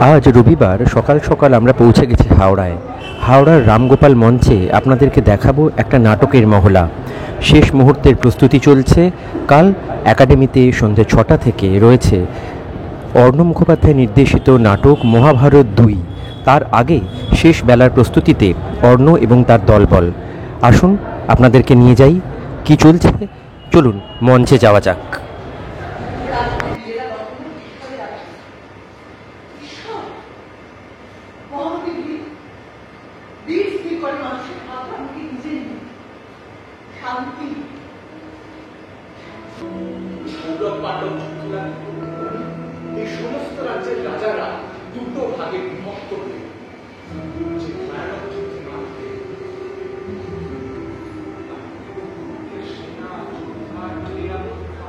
আজ রবিবার সকাল সকাল আমরা পৌঁছে গেছি হাওড়ায়। হাওড়ার রামগোপাল মঞ্চে আপনাদেরকে দেখাবো একটা নাটকের মহলা। শেষ মুহূর্তের প্রস্তুতি চলছে। কাল একাডেমিতে সন্ধ্যে 6টা থেকে রয়েছে অর্ণব মুখোপাধ্যায় নির্দেশিত নাটক মহাভারত 2। তার আগে শেষ বেলার প্রস্তুতিতে অর্ণ এবং তার দলবল। আসুন আপনাদেরকে নিয়ে যাই, কি চলছে। চলুন মঞ্চে যাওয়া যাক। এই সমস্ত রাজ্যের রাজারা দুটো ভাগে বিভক্ত হয়ে যে ভয়ানক যুদ্ধে মারতে সেনা যোদ্ধা নিরাপত্তা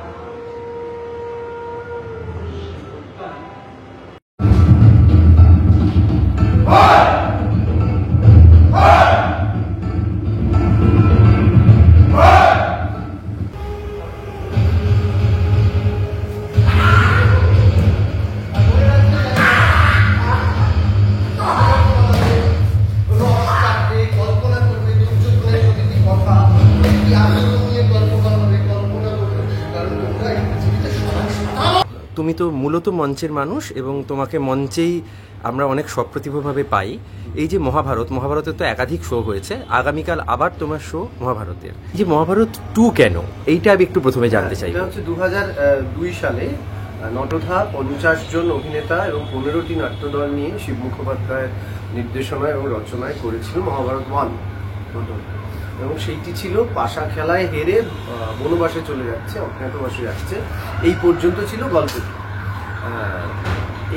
তুমি তো মূলত মঞ্চের মানুষ এবং তোমাকে মঞ্চেই আমরা অনেক সপ্রতিভভাবে পাই। এই যে মহাভারতের তো একাধিক শো হয়েছে, আগামীকাল আবার তোমার শো মহাভারতের। যে মহাভারত 2 কেন, এইটা আমি একটু প্রথমে জানতে চাই। এটা হচ্ছে 2002 সালে নটধা 50 জন অভিনেতা এবং 15টি নাট্যদল নিয়ে শিব মুখোপাধ্যায়ের নির্দেশনায় এবং রচনায় করেছিল মহাভারত 1। এবং সেইটি ছিল পাশা খেলায় হেরে বনবাসে চলে যাচ্ছে, অজ্ঞাতবাসে যাচ্ছে, এই পর্যন্ত ছিল গল্পটি।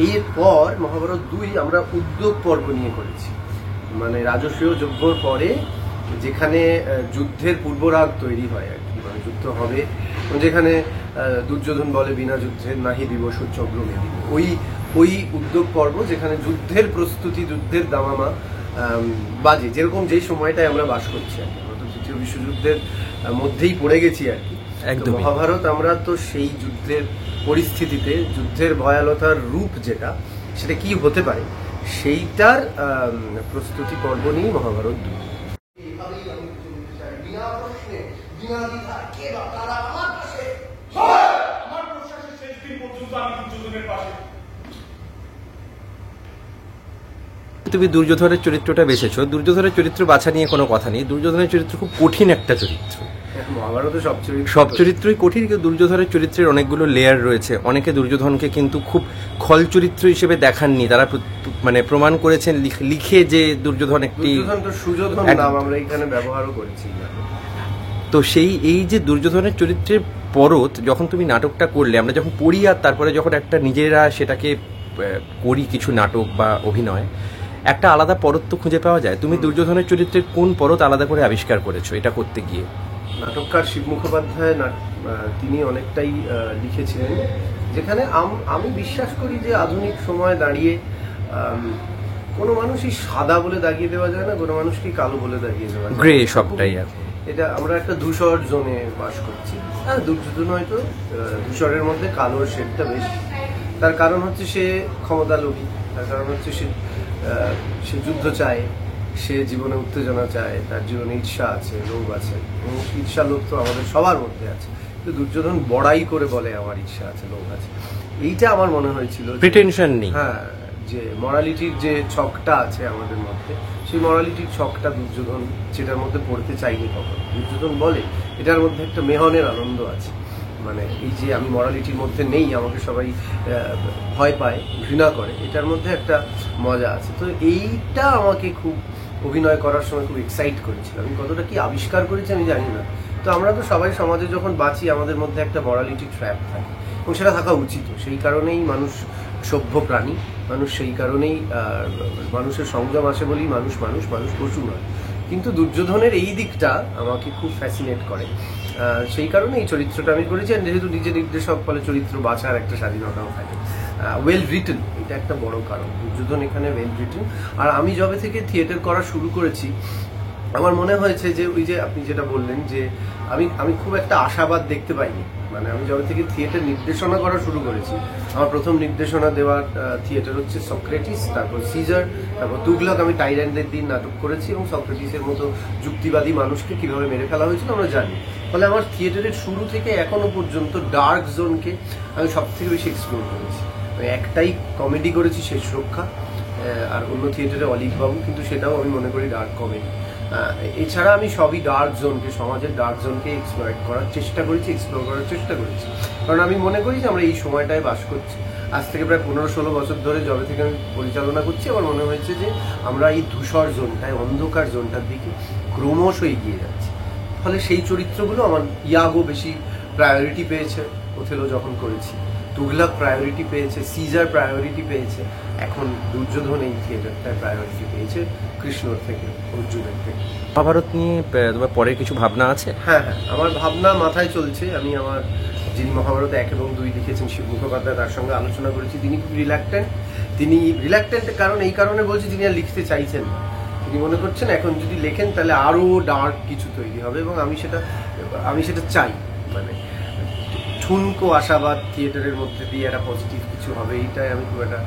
এরপর মহাভারত 2 আমরা উদ্যোগ পর্ব নিয়ে করেছি, মানে রাজস্বীয় যজ্ঞর পরে যেখানে যুদ্ধের পূর্বরাগ তৈরি হয় আর কি, মানে যুদ্ধ হবে, যেখানে দুর্যোধন বলে বিনা যুদ্ধের নাহি দিবস চক্রমেদি, ওই উদ্যোগ পর্ব যেখানে যুদ্ধের প্রস্তুতি, যুদ্ধের দামামা বাজে, যেরকম যেই সময়টায় আমরা বাস করছি আর কি, আমরা তো তৃতীয় বিশ্বযুদ্ধের মধ্যেই পড়ে গেছি আর কি। একদম মহাভারত আমরা তো সেই যুদ্ধের পরিস্থিতিতে, যুদ্ধের ভয়ালতার রূপ যেটা, সেটা কি হতে পারে সেইটার প্রস্তুতি পর্ব নিয়ে মহাভারত 2। তুমি দুর্যোধনের চরিত্রটা বেছেছো। দুর্যোধনের চরিত্র বাছা নিয়ে কোনো কথা নেই, দুর্যোধনের চরিত্র খুব কঠিন একটা চরিত্র। মহাভারতে সব চরিত্রই কঠিন, কিন্তু দুর্যোধনের চরিত্রের অনেকগুলো লেয়ার রয়েছে। অনেকে দুর্যোধনকে কিন্তু খুব খল চরিত্র হিসেবে দেখাননি, তারা মানে প্রমাণ করেছেন লিখে যে দুর্যোধন একটি সুযোধন নাম আমরা এখানে ব্যবহারও করেছি। তো এই যে দুর্যোধনের চরিত্রের পরত যখন তুমি নাটকটা করলে, আমরা যখন পড়ি আর তারপরে যখন একটা নিজেরা সেটাকে করি কিছু নাটক বা অভিনয়, একটা আলাদা পরত তো খুঁজে পাওয়া যায়। তুমি দুর্যোধনের চরিত্রের কোন পরত আলাদা করে আবিষ্কার করেছো এটা করতে গিয়ে? নাটককার শিব মুখোপাধ্যায় তিনি অনেকটাই লিখেছিলেন, যেখানে আমি বিশ্বাস করি যে আধুনিক সময় দাঁড়িয়ে কোনো মানুষই সাদা বলে দাগিয়ে দেওয়া যায় না, কোনো মানুষকে কালো বলে দাগিয়ে দেওয়া যায়, গ্রে সবটাই। এটা আমরা একটা ধূসর জোনে বাস করছি। হ্যাঁ, দুর্যোধন হয়তো ধূসরের মধ্যে কালোর শেডটা বেশি। তার কারণ হচ্ছে সে ক্ষমতা লোভী, তার কারণ হচ্ছে সে যুদ্ধ চায়, সে জীবনে উত্তেজনা চায়, তার জীবনে ঈর্ষা আছে, লোভ আছে, এবং ঈর্ষা লোভ তো আমাদের সবার মধ্যে আছে। কিন্তু দুর্যোধন বড়াই করে বলে আমার ঈর্ষা আছে, লোভ আছে। এইটা আমার মনে হয়েছিল, প্রিটেনশন নেই। হ্যাঁ, যে মরালিটির যে ছকটা আছে আমাদের মধ্যে, সেই মরালিটির ছকটা দুর্যোধন যেটার মধ্যে পড়তে চাইনি কখন। দুর্যোধন বলে এটার মধ্যে একটা মেহনের আনন্দ আছে, মানে এই যে আমি মরালিটির মধ্যে নেই, আমাকে সবাই ভয় পায়, ঘৃণা করে, এটার মধ্যে একটা মজা আছে। তো এইটা আমাকে খুব অভিনয় করার সময় খুব এক্সাইট করেছিল। আমি কতটা কি আবিষ্কার করেছি আমি জানি না। তো আমরা তো সবাই সমাজে যখন বাঁচি, আমাদের মধ্যে একটা মরালিটি ট্র্যাপ থাকে, এবং সেটা থাকা উচিত। সেই কারণেই মানুষ সভ্য প্রাণী, মানুষ সেই কারণেই মানুষের সংযম আসে বলেই মানুষ পশু নয়। কিন্তু দুর্যোধনের এই দিকটা আমাকে খুব ফ্যাসিনেট করে, সেই কারণে এই চরিত্রটা আমি করেছি। যেহেতু নিজে নির্দেশক, ফলে চরিত্র বাছার একটা স্বাধীনতাও থাকে। ওয়েল রিটেন, এটা একটা বড় কারণ। দুর্যোধন এখানে ওয়েল রিটেন। আর আমি যবে থেকে থিয়েটার করা শুরু করেছি, আমার মনে হয়েছে যে ওই যে আপনি যেটা বললেন যে আমি খুব একটা আশাবাদ দেখতে পাইনি। মানে আমি যবে থেকে থিয়েটার নির্দেশনা করা শুরু করেছি, আমার প্রথম নির্দেশনা দেওয়ার থিয়েটার হচ্ছে সক্রেটিস, তারপর সিজার, তারপর তুগলক। আমি টাইরান্ডের দিন নাটক করেছি এবং সক্রেটিসের মতো যুক্তিবাদী মানুষকে কিভাবে মেরে ফেলা হয়েছিল আমরা জানি। ফলে আমার থিয়েটারের শুরু থেকে এখনো পর্যন্ত ডার্ক জোনকে আমি সব থেকে বেশি এক্সপ্লোর করেছি। আমি একটাই কমেডি করেছি, শেষ রক্ষা, আর অন্য থিয়েটারে অলিভ বাবু, কিন্তু সেটাও আমি মনে করি ডার্ক কমেডি। এছাড়া আমি সবই ডার্ক জোনকে, সমাজের ডার্ক জোনকে এক্সপ্লয়েট করার চেষ্টা করেছি, এক্সপ্লোর করার চেষ্টা করেছি। কারণ আমি মনে করি যে আমরা এই সময়টায় বাস করছি। আজ থেকে প্রায় 15-16 বছর ধরে যবে থেকে আমি পরিচালনা করছি, আমার মনে হয়েছে যে আমরা এই ধূসর জোনটায়, অন্ধকার জোনটার দিকে ক্রমশ এগিয়ে যাচ্ছি। ফলে সেই চরিত্রগুলো আমার ইয়াগো বেশি প্রায়োরিটি পেয়েছে ওথেলো যখন করেছি, তুগলক প্রায়োরিটি পেয়েছে, সিজার প্রায়োরিটি পেয়েছে, এখন দুর্যোধন এই থিয়েটারটায় প্রায়োরিটি পেয়েছে কৃষ্ণর থেকে, অর্জুনের থেকে। মহাভারত নিয়ে তোমার পরের কিছু ভাবনা আছে? হ্যাঁ, আমার ভাবনা মাথায় চলছে। আমি আমার যিনি মহাভারত 1 এবং 2 লিখেছেন, শিব মুখোপাধ্যায়, তার সঙ্গে আলোচনা করেছি। তিনি খুব রিল্যাক্টেন্ট কারণ এই কারণে বলছি, তিনি আর লিখতে চাইছেন না। তিনি মনে করছেন এখন যদি লেখেন তাহলে আরো ডার্ক কিছু তৈরি হবে, এবং আমি সেটা চাই। মানে ঠুনকো আশাবাদ থিয়েটারের মধ্যে দিয়ে একটা পজিটিভ কিছু হবে, এইটাই আমি খুব একটা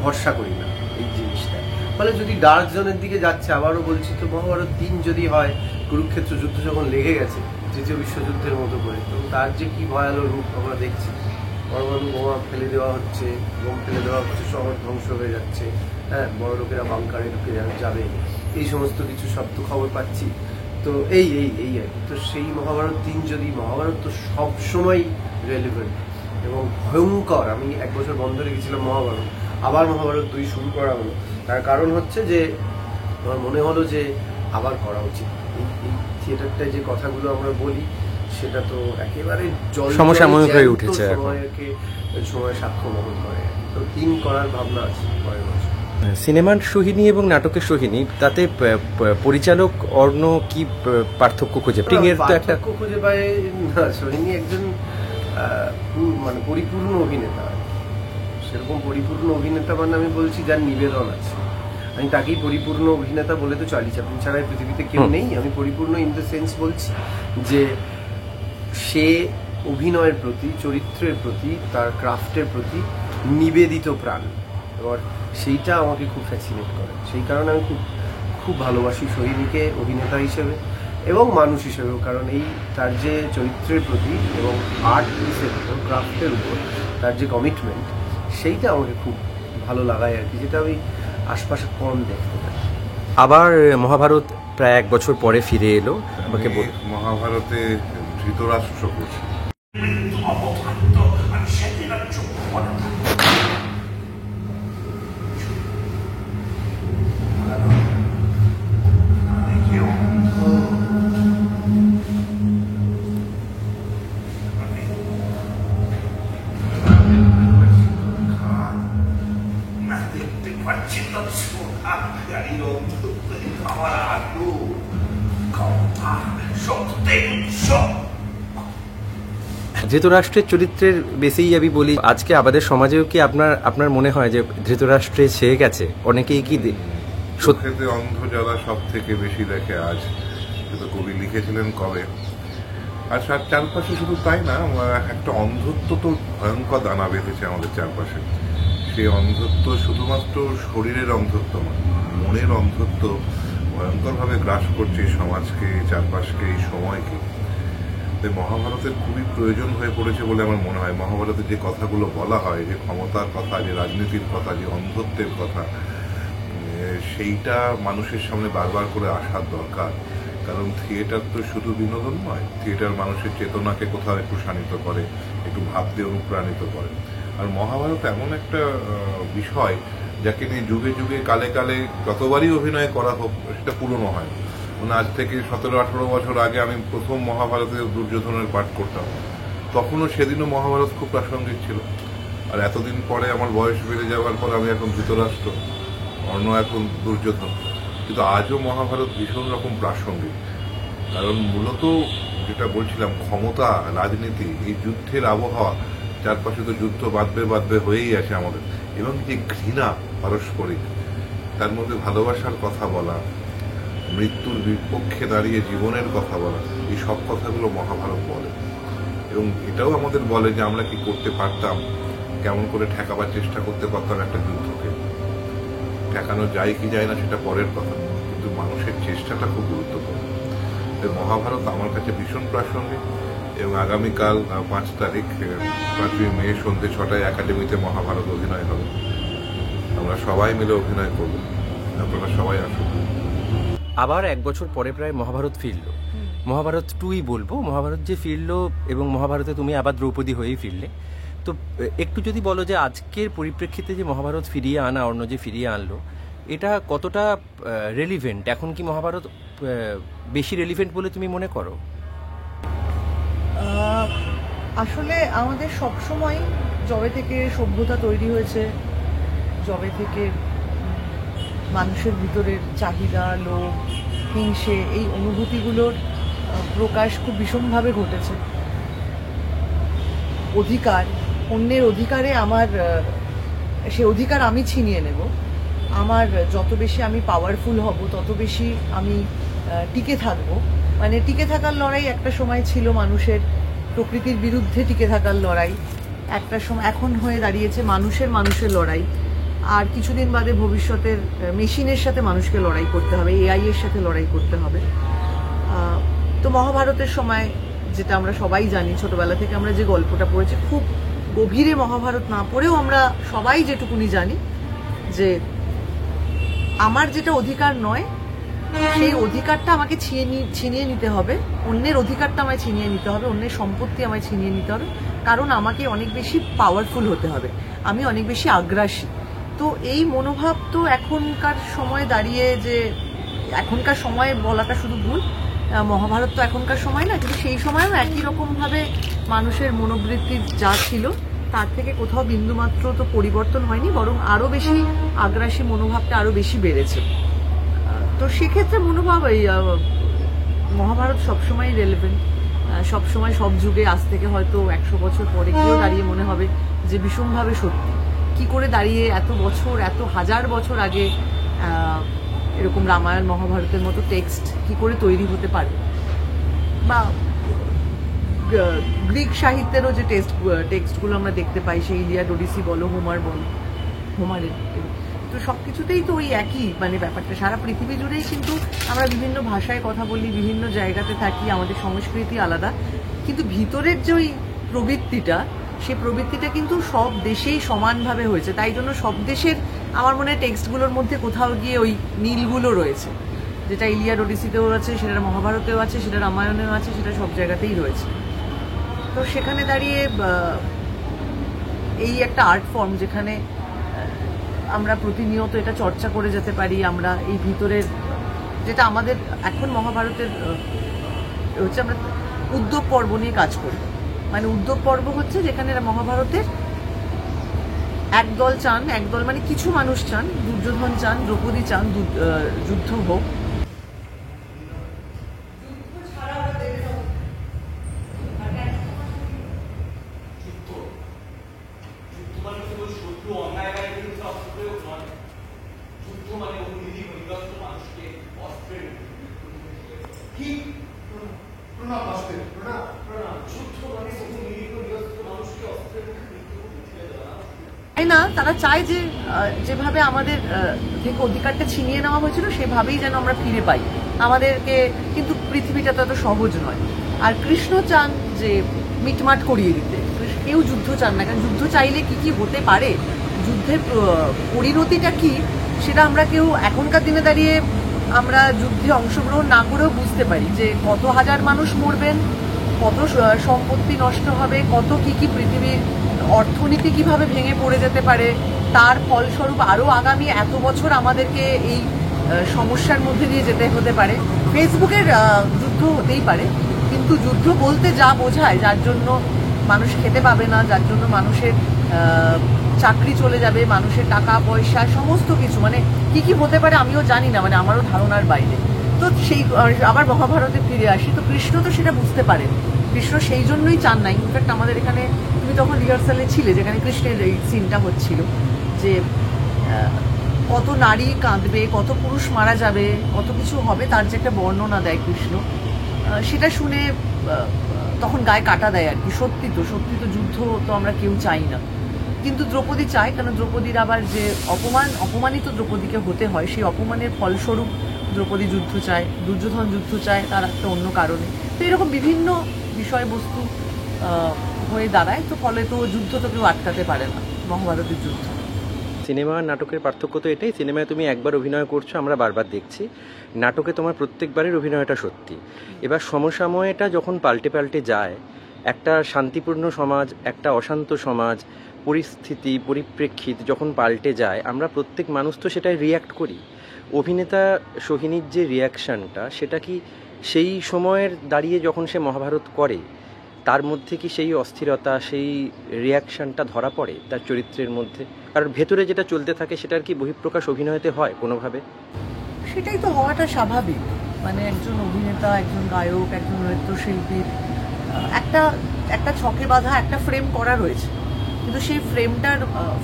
ভরসা করি না এই জিনিসটা। ফলে যদি ডার্ক জোনের দিকে যাচ্ছে, আবারও বলছি তো, মহাভারত 3 যদি হয়, কুরুক্ষেত্র যুদ্ধ যখন লেগে গেছে তৃতীয় বিশ্বযুদ্ধের মতো করে, তো তার যে কি ভয়ালো রূপ আমরা দেখছি, পরমাণু বোমা ফেলে দেওয়া হচ্ছে, বোম ফেলে দেওয়া হচ্ছে, শহর ধ্বংস হয়ে যাচ্ছে, হ্যাঁ, বড় লোকেরা বাংকারে ঢুকে যাবে, এই সমস্ত কিছু সব তো খবর পাচ্ছি। তো এই আর কি। তো সেই মহাভারত 3 যদি, মহাভারত তো সবসময় রেলিভেন্ট এবং ভয়ঙ্কর। আমি 1 বছর বন্ধ রেখেছিলাম মহাভারত, আবার মহাভারত 2 শুরু করা হলো। তার কারণ হচ্ছে যে আমার মনে হলো যে আবার করা উচিত। এই থিয়েটারটায় যে কথাগুলো আমরা বলি, সেটা তো একেবারে সমসাময়িক হয়ে উঠেছে, সময় সাক্ষ্য বহন করে। তো 3 করার ভাবনা আছে পরের বছর। সিনেমার সোহিনী এবং নাটকের সোহিনী, তাতে পরিচালক অর্ণ কি পার্থক্য খুঁজে পার্থক্য খুঁজে পায় না। সোহিনী একজন মানে পরিপূর্ণ অভিনেতা, সেরকম পরিপূর্ণ অভিনেতা মানে আমি বলছি যার নিবেদন আছে। আমি তাকেই পরিপূর্ণ অভিনেতা বলে তো চার্লি চ্যাপলিন ছাড়া পৃথিবীতে কেউ নেই। আমি পরিপূর্ণ ইন দ্য সেন্স বলছি যে সে অভিনয়ের প্রতি, চরিত্রের প্রতি, তার ক্রাফটের প্রতি নিবেদিত প্রাণ, এবার সেইটা আমাকে খুব ফ্যাসিনেট করে। সেই কারণে আমি খুব ভালোবাসি সোহিনীকে অভিনেতা হিসেবে এবং মানুষ হিসেবেও। কারণ এই তার যে চরিত্রের প্রতি এবং আর্ট পিসের উপর, ক্রাফটের উপর তার যে কমিটমেন্ট, সেইটা আমাকে খুব ভালো লাগায় আর কি, যেটা আমি আশপাশে কম দেখতে পাই। আবার মহাভারত প্রায় 1 বছর পরে ফিরে এলো। আমাকে মহাভারতে ধৃতরাষ্ট্র করছে। ধৃতরাষ্ট্রের চরিত্রের বেসেই আমি বলি, আজকে আমাদের সমাজেও কি আপনার মনে হয় যে ধৃতরাষ্ট্রে ছেয়ে গেছে? অনেকেই কি সত্যি অন্ধ যারা সব থেকে বেশি দেখে আজ, কিন্তু কবি লিখেছিলেন কবে। আর চারপাশে শুধু তাই না, একটা অন্ধত্ব তো ভয়ঙ্কর দানা বেঁধেছে আমাদের চারপাশে। সেই অন্ধত্ব শুধুমাত্র শরীরের অন্ধত্ব নয়, মনের অন্ধত্ব ভয়ঙ্করভাবে গ্রাস করছে এই সমাজকে, চারপাশকে, এই সময়কে। তাই মহাভারতের খুবই প্রয়োজন হয়ে পড়েছে বলে আমার মনে হয়। মহাভারতে যে কথাগুলো বলা হয়, যে ক্ষমতার কথা, যে রাজনীতির কথা, যে অন্ধত্বের কথা, সেইটা মানুষের সামনে বারবার করে আসার দরকার। কারণ থিয়েটার তো শুধু বিনোদন নয়, থিয়েটার মানুষের চেতনাকে কোথাও একটু শানিত করে, একটু ভাবতে অনুপ্রাণিত করে। আর মহাভারত এমন একটা বিষয় যাকে নিয়ে যুগে যুগে, কালে কালে যতবারই অভিনয় করা হোক, সেটা পুরনো হয়। মানে আজ থেকে 17-18 বছর আগে আমি প্রথম মহাভারতে দুর্যোধনের পাঠ করতাম, তখনও সেদিনও মহাভারত খুব প্রাসঙ্গিক ছিল। আর এতদিন পরে আমার বয়স বেড়ে যাওয়ার পর আমি এখন ধৃতরাষ্ট্র, অর্ণ এখন দুর্যোধন, কিন্তু আজও মহাভারত ভীষণ রকম প্রাসঙ্গিক। কারণ মূলত যেটা বলছিলাম, ক্ষমতা, রাজনীতি, এই যুদ্ধের আবহাওয়া, চারপাশে তো যুদ্ধ বাঁধবে হয়েই আছে আমাদের, এবং যে ঘৃণা পারস্পরিক, তার মধ্যে ভালোবাসার কথা বলা, মৃত্যুর বিপক্ষে দাঁড়িয়ে জীবনের কথা বলা, এই সব কথাগুলো মহাভারত বলে। এবং এটাও আমাদের বলে যে আমরা কি করতে পারতাম, কেমন করে ঠেকাবার চেষ্টা করতে পারতাম একটা যুদ্ধকে। ঠেকানো যায় কি যায় না সেটা পরের কথা, কিন্তু মানুষের চেষ্টাটা খুব গুরুত্বপূর্ণ। মহাভারত আমার কাছে ভীষণ প্রাসঙ্গিক। এবং আগামীকাল 5 তারিখ 5ই মে সন্ধ্যে 6টায় একাডেমিতে মহাভারত অভিনয় হবে। আমরা সবাই মিলে অভিনয় করব, আপনারা সবাই আসুন। আবার 1 বছর পরে প্রায় মহাভারত ফিরল। মহাভারত 2ই বলবো। মহাভারত যে ফিরলো এবং মহাভারতে তুমি আবার দ্রৌপদী হয়েই ফিরলে, তো একটু যদি বলো যে আজকের পরিপ্রেক্ষিতে যে মহাভারত ফিরিয়ে আনা, অন্য যে ফিরিয়ে আনলো, এটা কতটা রেলিভেন্ট? এখন কি মহাভারত বেশি রেলিভেন্ট বলে তুমি মনে করো? আসলে আমাদের সবসময় যবে থেকে সভ্যতা তৈরি হয়েছে, যবে থেকে মানুষের ভিতরের চাহিদা, লোভ, হিংসে, এই অনুভূতিগুলোর প্রকাশ খুব ভীষণভাবে ঘটেছে। অধিকার, অন্যের অধিকারে সে অধিকার আমি ছিনিয়ে নেব, আমার যত বেশি আমি পাওয়ারফুল হব তত বেশি আমি টিকে থাকবো। মানে টিকে থাকার লড়াই একটা সময় ছিল মানুষের, প্রকৃতির বিরুদ্ধে টিকে থাকার লড়াই একটা সময়, এখন হয়ে দাঁড়িয়েছে মানুষের লড়াই। আর কিছুদিন বাদে ভবিষ্যতের মেশিনের সাথে মানুষকে লড়াই করতে হবে, এআই এর সাথে লড়াই করতে হবে। তো মহাভারতের সময় যেটা আমরা সবাই জানি, ছোটবেলা থেকে আমরা যে গল্পটা পড়েছি, খুব গভীরে মহাভারত না পড়েও আমরা সবাই যেটুকুনি জানি যে আমার যেটা অধিকার নয় সেই অধিকারটা আমাকে ছিনিয়ে নিতে হবে, অন্যের অধিকারটা আমায় ছিনিয়ে নিতে হবে, অন্যের সম্পত্তি আমায় ছিনিয়ে নিতে হবে, কারণ আমাকে অনেক বেশি পাওয়ারফুল হতে হবে, আমি অনেক বেশি আগ্রাসী। তো এই মনোভাব তো এখনকার সময় দাঁড়িয়ে, যে এখনকার সময় বলাটা শুধু ভুল, মহাভারত তো এখনকার সময় না, কিন্তু সেই সময়ও একই রকমভাবে মানুষের মনোবৃত্তি যা ছিল তার থেকে কোথাও বিন্দুমাত্র তো পরিবর্তন হয়নি, বরং আরো বেশি আগ্রাসী মনোভাবটা আরো বেশি বেড়েছে। তো সেক্ষেত্রে মনোভাব, এই মহাভারত সবসময় রেলেভেন্ট, সবসময় সব যুগে, আজ থেকে হয়তো 100 বছর পরে গিয়েও দাঁড়িয়ে মনে হবে যে ভীষণভাবে সত্যি। কি করে দাঁড়িয়ে এত বছর, এত হাজার বছর আগে এরকম রামায়ণ মহাভারতের মতো টেক্সট কি করে তৈরি হতে পারে, বা গ্রিক সাহিত্যেরও যে টেক্সটগুলো আমরা দেখতে পাই, সেই ইলিয়াড, ওডিসি বলো, হোমারের, তো সবকিছুতেই তো ওই একই মানে ব্যাপারটা। সারা পৃথিবী জুড়েই কিন্তু আমরা বিভিন্ন ভাষায় কথা বলি, বিভিন্ন জায়গাতে থাকি, আমাদের সংস্কৃতি আলাদা, কিন্তু ভিতরের যে ওই প্রবৃত্তিটা, সেই প্রবৃত্তিটা কিন্তু সব দেশেই সমানভাবে হয়েছে। তাই জন্য সব দেশের আমার মনে হয় টেক্সটগুলোর মধ্যে কোথাও গিয়ে ওই মিলগুলো রয়েছে, যেটা ইলিয়াড ওডিসিতেও আছে, সেটা মহাভারতেও আছে, সেটা রামায়ণেও আছে, সেটা সব জায়গাতেই রয়েছে। তো সেখানে দাঁড়িয়ে এই একটা আর্ট ফর্ম যেখানে আমরা প্রতিনিয়ত এটা চর্চা করে যেতে পারি, আমরা এই ভিতরের যেটা আমাদের এখন মহাভারতের হচ্ছে, আমরা উদ্যোগ পর্ব নিয়ে কাজ করি। মানে উদ্যোগ পর্ব হচ্ছে যেখানে মহাভারতের একদল চান, একদল মানে কিছু মানুষ চান, দুর্যোধন চান, দ্রৌপদী চান যুদ্ধ হোক, না, তারা চায় যে যেভাবে আমাদের থেকে অধিকারটা ছিনিয়ে নেওয়া হয়েছিল সেভাবেই যেন আমরা ফিরে পাই আমাদেরকে। কিন্তু পৃথিবীটা তো এত সহজ নয়। আর কৃষ্ণ চান যে মিটমাট করিয়ে দিতে, কেউ যুদ্ধ চান না, কারণ যুদ্ধ চাইলে কি কি হতে পারে, যুদ্ধের পরিণতিটা কি, সেটা আমরা কেউ এখনকার দিনে দাঁড়িয়ে আমরা যুদ্ধে অংশগ্রহণ না করেও বুঝতে পারি যে কত হাজার মানুষ মরবেন, কত সম্পত্তি নষ্ট হবে, কত কি কি পৃথিবীর অর্থনীতি কিভাবে ভেঙে পড়ে যেতে পারে, তার ফলস্বরূপ আরো আগামী এত বছর আমাদেরকে এই সমস্যার মধ্যে দিয়ে যেতে হতে পারে। ফেসবুকের যুদ্ধ হতেই পারে, কিন্তু যুদ্ধ বলতে যা বোঝায়, যার জন্য মানুষ খেতে পাবে না, যার জন্য মানুষের চাকরি চলে যাবে, মানুষের টাকা পয়সা সমস্ত কিছু, মানে কি কি হতে পারে আমিও জানি না, মানে আমারও ধারণার বাইরে। তো সেই আবার মহাভারতে ফিরে আসি, তো কৃষ্ণ তো সেটা বুঝতে পারেন, কৃষ্ণ সেই জন্যই চান নাই। ইনফ্যাক্ট আমাদের এখানে, তুমি তখন রিহার্সালে ছিলে যেখানে কৃষ্ণের এই সিনটা হচ্ছিল, যে কত নারী কাঁদবে, কত পুরুষ মারা যাবে, কত কিছু হবে, তার যে একটা বর্ণনা দেয় কৃষ্ণ, সেটা শুনে তখন গায়ে কাটা দেয় আর কি। সত্যি তো যুদ্ধ তো আমরা কেউ চাই না, কিন্তু দ্রৌপদী চায়, কারণ দ্রৌপদীর আবার যে অপমানিত দ্রৌপদীকে হতে হয়, সেই অপমানের ফলস্বরূপ দ্রৌপদী যুদ্ধ চায়, দুর্যোধন যুদ্ধ চায় তার একটা অন্য কারণে। তো এরকম বিভিন্ন বিষয়বস্তু হয়ে দাঁড়ায়, তো ফলে তো যুদ্ধ তো কেউ আটকাতে পারে না, মহাভারতের যুদ্ধ। সিনেমা আর নাটকের পার্থক্য তো এটাই, সিনেমায় তুমি একবার অভিনয় করছো, আমরা বারবার দেখছি, নাটকে তোমার প্রত্যেকবারের অভিনয়টা সত্যি। এবার সমসাময়িকটা যখন পাল্টে যায়, একটা শান্তিপূর্ণ সমাজ, একটা অশান্ত সমাজ, পরিস্থিতি পরিপ্রেক্ষিত যখন পাল্টে যায়, আমরা প্রত্যেক মানুষ তো সেটাই রিয়্যাক্ট করি। অভিনেতা সোহিনীর যে রিয়াকশানটা, সেটা কি সেই সময়ের দাঁড়িয়ে যখন সে মহাভারত করে, তার মধ্যে কি সেই অস্থিরতা, সেই রিয়াকশানটা ধরা পড়ে তার চরিত্রের মধ্যে? কারণ ভেতরে যেটা চলতে থাকে সেটার কি বহিঃপ্রকাশ অভিনয়তে হয় কোনোভাবে? সেটাই তো হওয়াটা স্বাভাবিক। মানে একজন অভিনেতা, একজন গায়ক, একজন নৃত্যশিল্পীর একটা ছকে বাঁধা একটা ফ্রেম করা রয়েছে, কিন্তু সেই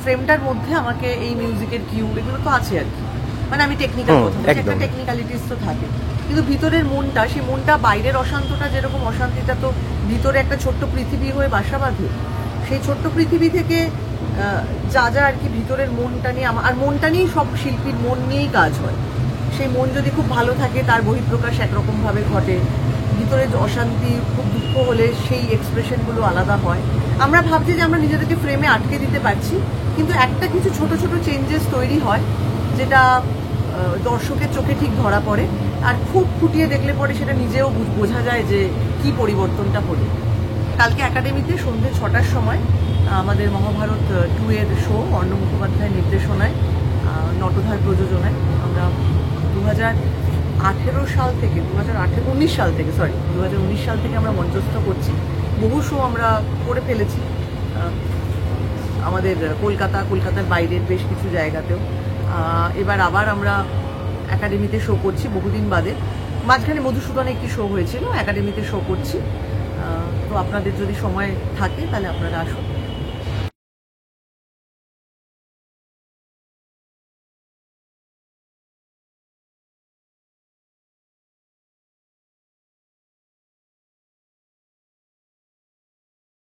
ফ্রেমটার মধ্যে আমাকে এই মিউজিকের কিউ এগুলো তো আছে আর কি। মানে আমি টেকনিক্যাল কথা বলছি, একটা টেকনিক্যালিটিস তো থাকে, কিন্তু ভিতরের মনটা, সেই মনটা, বাইরের অশান্তটা যেরকম অশান্তিটা তো ভিতরে একটা ছোট্ট পৃথিবী হয়ে বাসা বাঁধে, সেই ছোট্ট পৃথিবী থেকে যা আর কি ভিতরের মনটা নিয়ে, আর মনটা নিয়েই সব শিল্পীর মন নিয়েই কাজ হয়। সেই মন যদি খুব ভালো থাকে তার বহিঃপ্রকাশ একরকমভাবে ঘটে, ভিতরে অশান্তি, খুব দুঃখ হলে সেই এক্সপ্রেশনগুলো আলাদা হয়। আমরা ভাবছি যে আমরা নিজেদেরকে ফ্রেমে আটকে দিতে পারছি, কিন্তু একটা কিছু ছোট ছোট চেঞ্জেস তৈরি হয় যেটা দর্শকের চোখে ঠিক ধরা পড়ে, আর খুব ফুটিয়ে দেখলে পরে সেটা নিজেও বোঝা যায় যে কি পরিবর্তনটা হলো। কালকে একাডেমিতে সন্ধ্যে 6টার সময় আমাদের মহাভারত 2 এর শো অর্ণব মুখোপাধ্যায়ের নির্দেশনায়, নটধার প্রযোজনায়, আমরা 2019 সাল থেকে আমরা মঞ্চস্থ করছি। বহু শো আমরা করে ফেলেছি আমাদের কলকাতার বাইরের বেশ কিছু জায়গাতেও। এবার আবার আমরা একাডেমিতে শো করছি বহুদিন বাদে। মাঝখানে মধুসূদনে একটি শো হয়েছিল, একাডেমিতে শো করছি। তো আপনাদের যদি সময় থাকে তাহলে আপনারা আসুন।